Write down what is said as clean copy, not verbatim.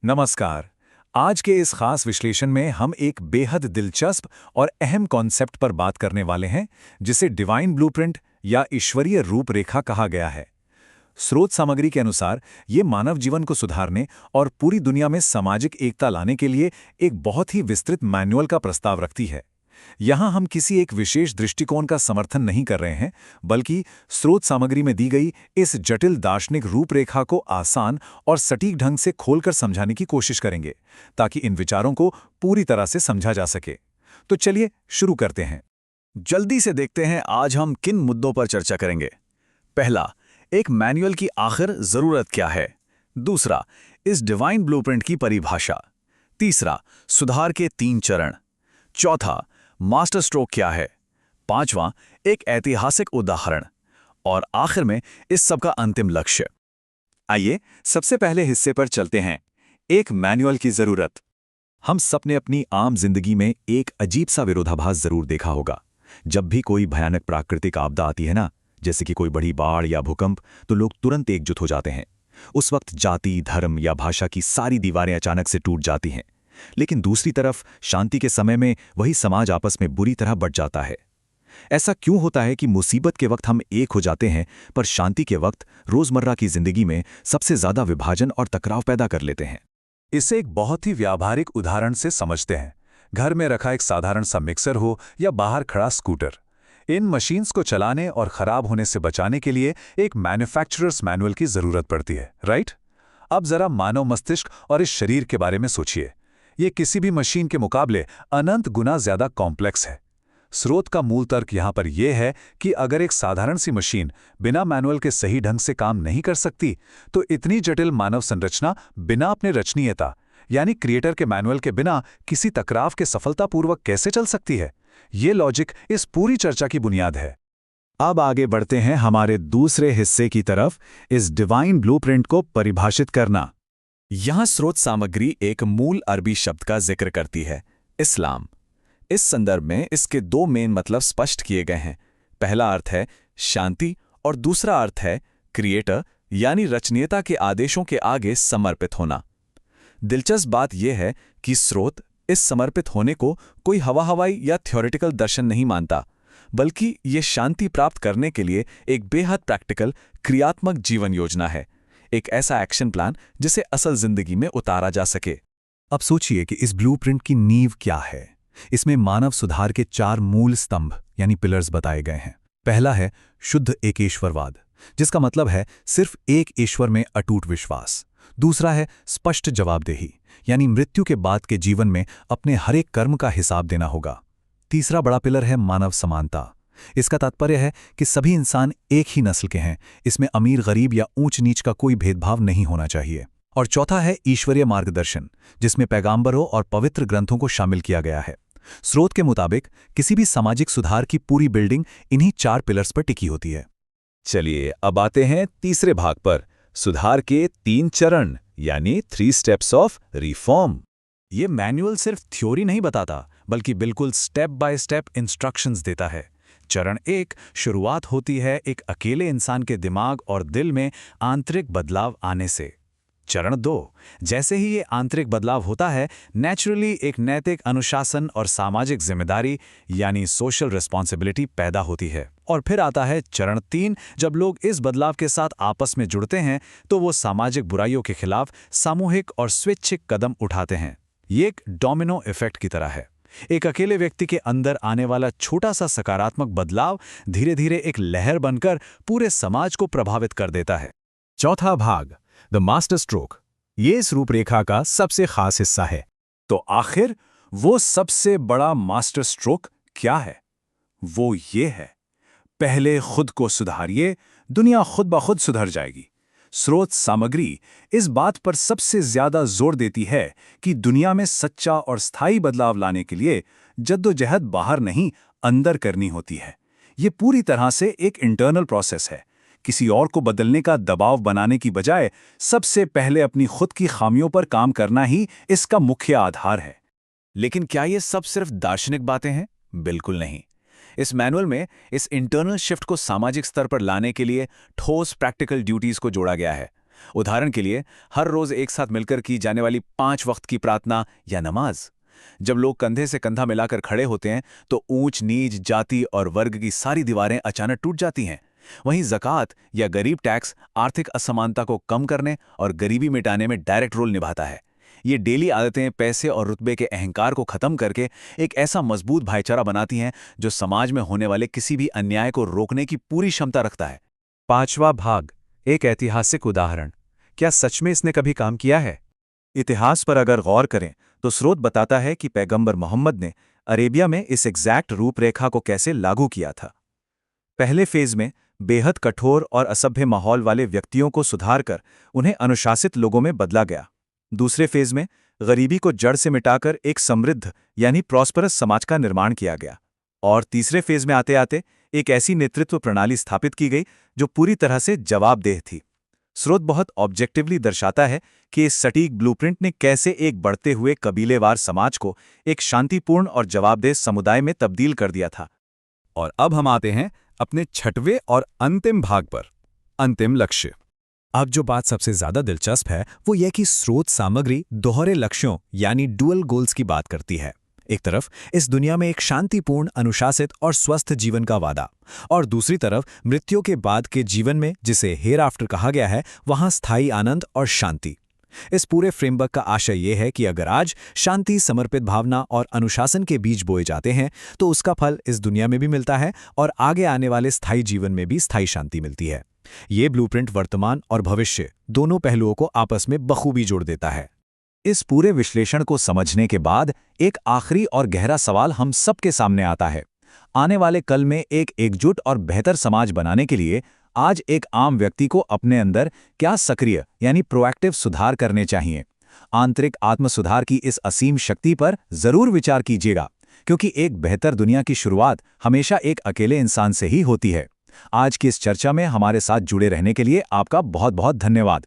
नमस्कार। आज के इस खास विश्लेषण में हम एक बेहद दिलचस्प और अहम कॉन्सेप्ट पर बात करने वाले हैं, जिसे डिवाइन ब्लूप्रिंट या ईश्वरीय रूपरेखा कहा गया है। स्रोत सामग्री के अनुसार ये मानव जीवन को सुधारने और पूरी दुनिया में सामाजिक एकता लाने के लिए एक बहुत ही विस्तृत मैनुअल का प्रस्ताव रखती है। यहाँ हम किसी एक विशेष दृष्टिकोण का समर्थन नहीं कर रहे हैं, बल्कि स्रोत सामग्री में दी गई इस जटिल दार्शनिक रूपरेखा को आसान और सटीक ढंग से खोलकर समझाने की कोशिश करेंगे, ताकि इन विचारों को पूरी तरह से समझा जा सके। तो चलिए शुरू करते हैं। जल्दी से देखते हैं आज हम किन मुद्दों पर चर्चा करेंगे। पहला, एक मैनुअल की आखिर जरूरत क्या है। दूसरा, इस डिवाइन ब्लूप्रिंट की परिभाषा। तीसरा, सुधार के 3 चरण। चौथा, मास्टर स्ट्रोक क्या है। पांचवां, एक ऐतिहासिक उदाहरण। और आखिर में इस सब का अंतिम लक्ष्य। आइए सबसे पहले हिस्से पर चलते हैं, एक मैनुअल की जरूरत। हम सबने अपनी आम जिंदगी में एक अजीब सा विरोधाभास जरूर देखा होगा। जब भी कोई भयानक प्राकृतिक आपदा आती है ना, जैसे कि कोई बड़ी बाढ़ या भूकंप, तो लोग तुरंत एकजुट हो जाते हैं। उस वक्त जाति, धर्म या भाषा की सारी दीवारें अचानक से टूट जाती हैं। लेकिन दूसरी तरफ शांति के समय में वही समाज आपस में बुरी तरह बंट जाता है। ऐसा क्यों होता है कि मुसीबत के वक्त हम एक हो जाते हैं, पर शांति के वक्त रोजमर्रा की जिंदगी में सबसे ज्यादा विभाजन और टकराव पैदा कर लेते हैं? इसे एक बहुत ही व्यावहारिक उदाहरण से समझते हैं। घर में रखा एक साधारण सा मिक्सर हो या बाहर खड़ा स्कूटर, इन मशीन्स को चलाने और खराब होने से बचाने के लिए एक मैन्युफैक्चरर्स मैनुअल की जरूरत पड़ती है, राइट? अब जरा मानव मस्तिष्क और इस शरीर के बारे में सोचिए। ये किसी भी मशीन के मुकाबले अनंत गुना ज्यादा कॉम्प्लेक्स है। स्रोत का मूल तर्क यहां पर यह है कि अगर एक साधारण सी मशीन बिना मैनुअल के सही ढंग से काम नहीं कर सकती, तो इतनी जटिल मानव संरचना बिना अपने रचनीयता यानी क्रिएटर के मैनुअल के बिना किसी टकराव के सफलतापूर्वक कैसे चल सकती है? ये लॉजिक इस पूरी चर्चा की बुनियाद है। अब आगे बढ़ते हैं हमारे दूसरे हिस्से की तरफ, इस डिवाइन ब्लूप्रिंट को परिभाषित करना। यहां स्रोत सामग्री एक मूल अरबी शब्द का जिक्र करती है, इस्लाम। इस संदर्भ में इसके 2 मेन मतलब स्पष्ट किए गए हैं। पहला अर्थ है शांति और दूसरा अर्थ है क्रिएटर यानी रचनीयता के आदेशों के आगे समर्पित होना। दिलचस्प बात यह है कि स्रोत इस समर्पित होने को कोई हवाई या थ्योरेटिकल दर्शन नहीं मानता, बल्कि ये शांति प्राप्त करने के लिए एक बेहद प्रैक्टिकल क्रियात्मक जीवन योजना है, एक ऐसा एक्शन प्लान जिसे असल जिंदगी में उतारा जा सके। अब सोचिए कि इस ब्लूप्रिंट की नींव क्या है। इसमें मानव सुधार के 4 मूल स्तंभ यानी पिलर्स बताए गए हैं। पहला है शुद्ध एकेश्वरवाद, जिसका मतलब है सिर्फ एक ईश्वर में अटूट विश्वास। दूसरा है स्पष्ट जवाबदेही, यानी मृत्यु के बाद के जीवन में अपने हर एक कर्म का हिसाब देना होगा। तीसरा बड़ा पिलर है मानव समानता। इसका तात्पर्य है कि सभी इंसान एक ही नस्ल के हैं, इसमें अमीर गरीब या ऊंच नीच का कोई भेदभाव नहीं होना चाहिए। और चौथा है ईश्वरीय मार्गदर्शन, जिसमें पैगाम्बरों और पवित्र ग्रंथों को शामिल किया गया है। स्रोत के मुताबिक किसी भी सामाजिक सुधार की पूरी बिल्डिंग इन्हीं 4 पिलर्स पर टिकी होती है। चलिए अब आते हैं तीसरे भाग पर, सुधार के 3 चरण यानी 3 स्टेप्स ऑफ रिफॉर्म। ये मैनुअल सिर्फ थ्योरी नहीं बताता, बल्कि बिल्कुल स्टेप बाय स्टेप इंस्ट्रक्शंस देता है। चरण 1 शुरुआत होती है एक अकेले इंसान के दिमाग और दिल में आंतरिक बदलाव आने से। चरण 2 जैसे ही ये आंतरिक बदलाव होता है, नेचुरली एक नैतिक अनुशासन और सामाजिक जिम्मेदारी यानी सोशल रिस्पॉन्सिबिलिटी पैदा होती है। और फिर आता है चरण 3, जब लोग इस बदलाव के साथ आपस में जुड़ते हैं, तो वो सामाजिक बुराइयों के खिलाफ सामूहिक और स्वैच्छिक कदम उठाते हैं। ये एक डोमिनो इफेक्ट की तरह है। एक अकेले व्यक्ति के अंदर आने वाला छोटा सा सकारात्मक बदलाव धीरे धीरे एक लहर बनकर पूरे समाज को प्रभावित कर देता है। चौथा भाग, द मास्टर स्ट्रोक, ये इस रूपरेखा का सबसे खास हिस्सा है। तो आखिर वो सबसे बड़ा मास्टर स्ट्रोक क्या है? वो ये है, पहले खुद को सुधारिए, दुनिया खुद ब खुद सुधर जाएगी। स्रोत सामग्री इस बात पर सबसे ज्यादा जोर देती है कि दुनिया में सच्चा और स्थायी बदलाव लाने के लिए जद्दोजहद बाहर नहीं, अंदर करनी होती है। ये पूरी तरह से एक इंटरनल प्रोसेस है। किसी और को बदलने का दबाव बनाने की बजाय सबसे पहले अपनी खुद की खामियों पर काम करना ही इसका मुख्य आधार है। लेकिन क्या ये सब सिर्फ दार्शनिक बातें हैं? बिल्कुल नहीं। इस मैनुअल में इस इंटरनल शिफ्ट को सामाजिक स्तर पर लाने के लिए ठोस प्रैक्टिकल ड्यूटीज को जोड़ा गया है। उदाहरण के लिए, हर रोज एक साथ मिलकर की जाने वाली 5 वक्त की प्रार्थना या नमाज। जब लोग कंधे से कंधा मिलाकर खड़े होते हैं तो ऊंच नीच, जाति और वर्ग की सारी दीवारें अचानक टूट जाती हैं। वहीं ज़कात या गरीब टैक्स आर्थिक असमानता को कम करने और गरीबी मिटाने में डायरेक्ट रोल निभाता है। ये डेली आदतें पैसे और रुतबे के अहंकार को खत्म करके एक ऐसा मजबूत भाईचारा बनाती हैं जो समाज में होने वाले किसी भी अन्याय को रोकने की पूरी क्षमता रखता है। 5वां भाग, एक ऐतिहासिक उदाहरण। क्या सच में इसने कभी काम किया है? इतिहास पर अगर गौर करें तो स्रोत बताता है कि पैगंबर मोहम्मद ने अरेबिया में इस एग्जैक्ट रूपरेखा को कैसे लागू किया था। पहले फेज में बेहद कठोर और असभ्य माहौल वाले व्यक्तियों को सुधार कर उन्हें अनुशासित लोगों में बदला गया। दूसरे फेज में गरीबी को जड़ से मिटाकर एक समृद्ध यानी प्रॉस्परस समाज का निर्माण किया गया। और तीसरे फेज में आते आते एक ऐसी नेतृत्व प्रणाली स्थापित की गई जो पूरी तरह से जवाबदेह थी। स्रोत बहुत ऑब्जेक्टिवली दर्शाता है कि इस सटीक ब्लूप्रिंट ने कैसे एक बढ़ते हुए कबीलेवार समाज को एक शांतिपूर्ण और जवाबदेह समुदाय में तब्दील कर दिया था। और अब हम आते हैं अपने छठवें और अंतिम भाग पर, अंतिम लक्ष्य। अब जो बात सबसे ज्यादा दिलचस्प है वो यह कि स्रोत सामग्री दोहरे लक्ष्यों यानी डुअल गोल्स की बात करती है। एक तरफ इस दुनिया में एक शांतिपूर्ण, अनुशासित और स्वस्थ जीवन का वादा, और दूसरी तरफ मृत्यु के बाद के जीवन में, जिसे हेयर आफ्टर कहा गया है, वहां स्थायी आनंद और शांति। इस पूरे फ्रेमवर्क का आशय यह है कि अगर आज शांति, समर्पित भावना और अनुशासन के बीज बोए जाते हैं तो उसका फल इस दुनिया में भी मिलता है और आगे आने वाले स्थायी जीवन में भी स्थायी शांति मिलती है। ये ब्लूप्रिंट वर्तमान और भविष्य दोनों पहलुओं को आपस में बखूबी जोड़ देता है। इस पूरे विश्लेषण को समझने के बाद एक आखिरी और गहरा सवाल हम सबके सामने आता है। आने वाले कल में एक एकजुट और बेहतर समाज बनाने के लिए आज एक आम व्यक्ति को अपने अंदर क्या सक्रिय यानी प्रोएक्टिव सुधार करने चाहिए? आंतरिक आत्मसुधार की इस असीम शक्ति पर जरूर विचार कीजिएगा, क्योंकि एक बेहतर दुनिया की शुरुआत हमेशा एक अकेले इंसान से ही होती है। आज की इस चर्चा में हमारे साथ जुड़े रहने के लिए आपका बहुत बहुत धन्यवाद।